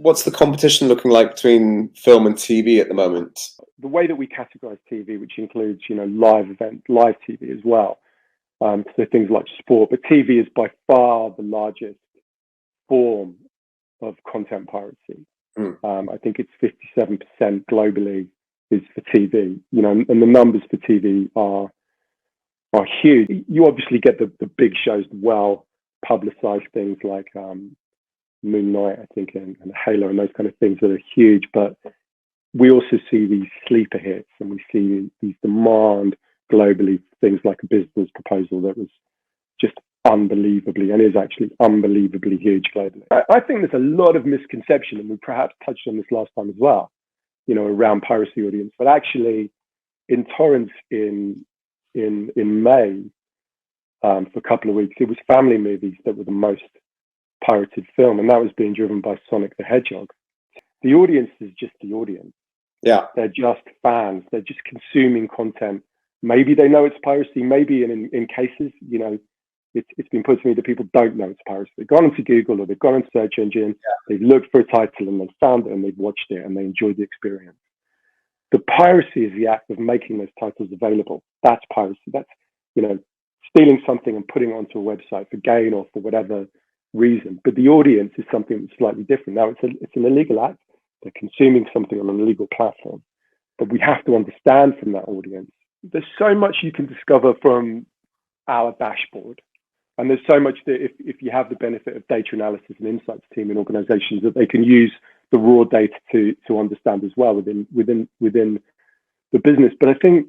What's the competition looking like between film and TV at the moment? The way that we categorize TV, which includes, live TV as well, so things like sport, but TV is by far the largest form of content piracy. I think it's 57% globally is for TV, and the numbers for TV are huge. You obviously get the big shows, well publicized things like Moon Knight, I think, and Halo, and those kind of things that are huge. But we also see these sleeper hits, and we see these demand globally, things like A Business Proposal that was just unbelievably, and is actually unbelievably huge globally. I think there's a lot of misconception, and we perhaps touched on this last time as well, around piracy audience. But actually, in torrents in May, for a couple of weeks, it was family movies that were the most pirated film, and that was being driven by Sonic the Hedgehog. The audience is just the audience. Yeah, they're just fans. They're just consuming content. Maybe they know it's piracy. Maybe in cases, it's been put to me that people don't know it's piracy. They've gone into Google or they've gone into search engine. They've looked for a title and they've found it and they've watched it and they enjoyed the experience. The piracy is the act of making those titles available. That's piracy. That's, stealing something and putting it onto a website for gain or for whatever reason. But the audience is something that's slightly different. Now, it's an illegal act. They're consuming something on an illegal platform. But we have to understand from that audience, there's so much you can discover from our dashboard. And there's so much that if you have the benefit of data analysis and insights team in organizations, that they can use the raw data to understand as well within the business. But I think,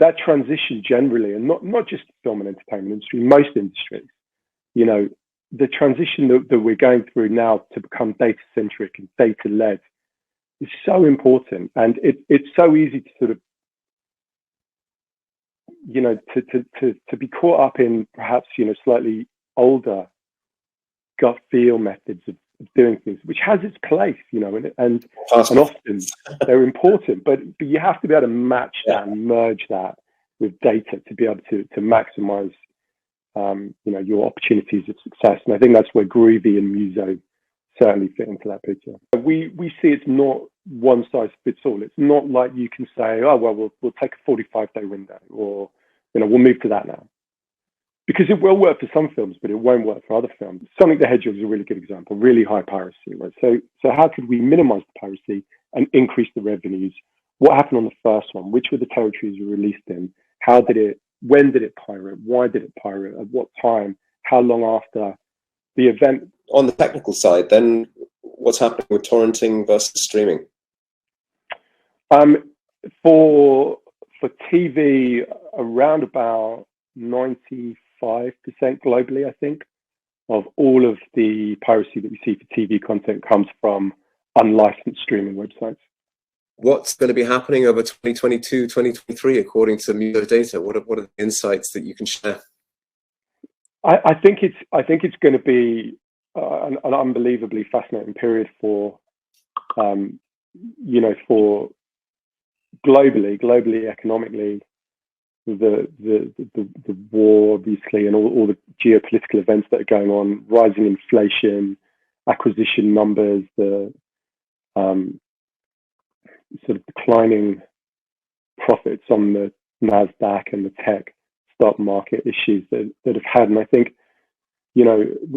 that transition generally, and not just film and entertainment industry, most industries, the transition that we're going through now to become data-centric and data-led is so important. And it's so easy to sort of, to be caught up in perhaps, slightly older gut feel methods of doing things, which has its place, and often they're important, but you have to be able to match that and merge that with data to be able to maximize, your opportunities of success. And I think that's where Groovy and MUSO certainly fit into that picture. We see it's not one size fits all. It's not like you can say, oh, well, we'll take a 45-day window, or, we'll move to that now. Because it will work for some films, but it won't work for other films. Sonic the Hedgehog is a really good example, really high piracy, right? So how could we minimize the piracy and increase the revenues? What happened on the first one? Which were the territories we released in? When did it pirate? Why did it pirate? At what time? How long after the event? On the technical side, then, what's happening with torrenting versus streaming? For TV, around about 95% globally, I think, of all of the piracy that we see for TV content comes from unlicensed streaming websites. What's going to be happening over 2022, 2023, according to MUSO data? What are the insights that you can share? I think it's going to be an unbelievably fascinating period for for globally, economically, the war, obviously, and all the geopolitical events that are going on, rising inflation, acquisition numbers, the sort of declining profits on the NASDAQ and the tech stock market issues that have had. And I think, I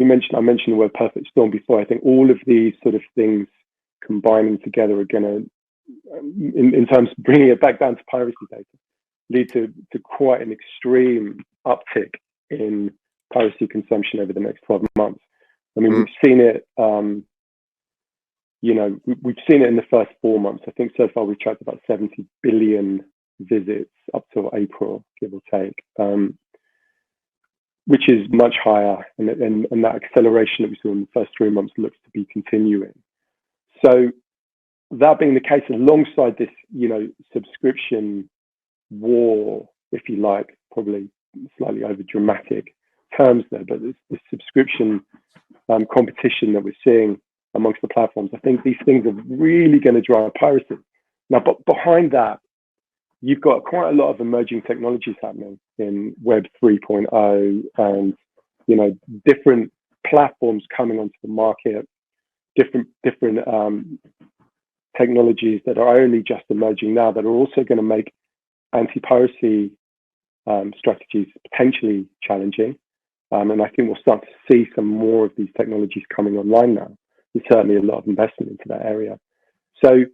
mentioned the word perfect storm before. I think all of these sort of things combining together are going to, in terms of bringing it back down to piracy data, lead to quite an extreme uptick in piracy consumption over the next 12 months. I mean, we've seen it, we've seen it in the first 4 months. I think so far we've tracked about 70 billion visits up till April, give or take, which is much higher. And that acceleration that we saw in the first 3 months looks to be continuing. So that being the case, alongside this, subscription war, if you like, probably slightly over dramatic terms there, but this subscription competition that we're seeing amongst the platforms, I think these things are really going to drive piracy. Now, but behind that, you've got quite a lot of emerging technologies happening in Web 3.0 and, different platforms coming onto the market different technologies that are only just emerging now that are also going to make anti-piracy strategies potentially challenging. And I think we'll start to see some more of these technologies coming online now. There's certainly a lot of investment into that area. So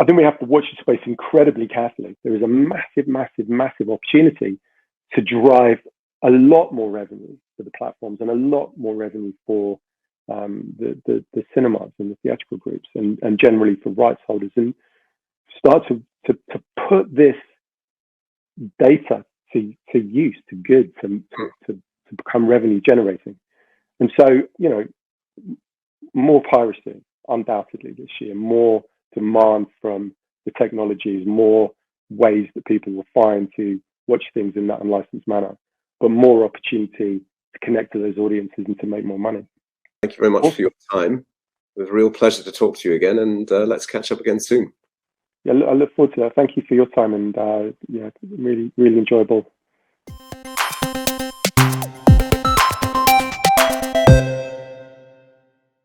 I think we have to watch the space incredibly carefully. There is a massive, massive, massive opportunity to drive a lot more revenue for the platforms and a lot more revenue for the cinemas and the theatrical groups and generally for rights holders, and start to put this data to use, to good, to become revenue generating. And so, you know, more piracy, undoubtedly this year, more demand from the technologies, more ways that people will find to watch things in that unlicensed manner, but more opportunity to connect to those audiences and to make more money. Thank you very much for your time. It was a real pleasure to talk to you again, and let's catch up again soon. Yeah, I look forward to that. Thank you for your time, and yeah, really, really enjoyable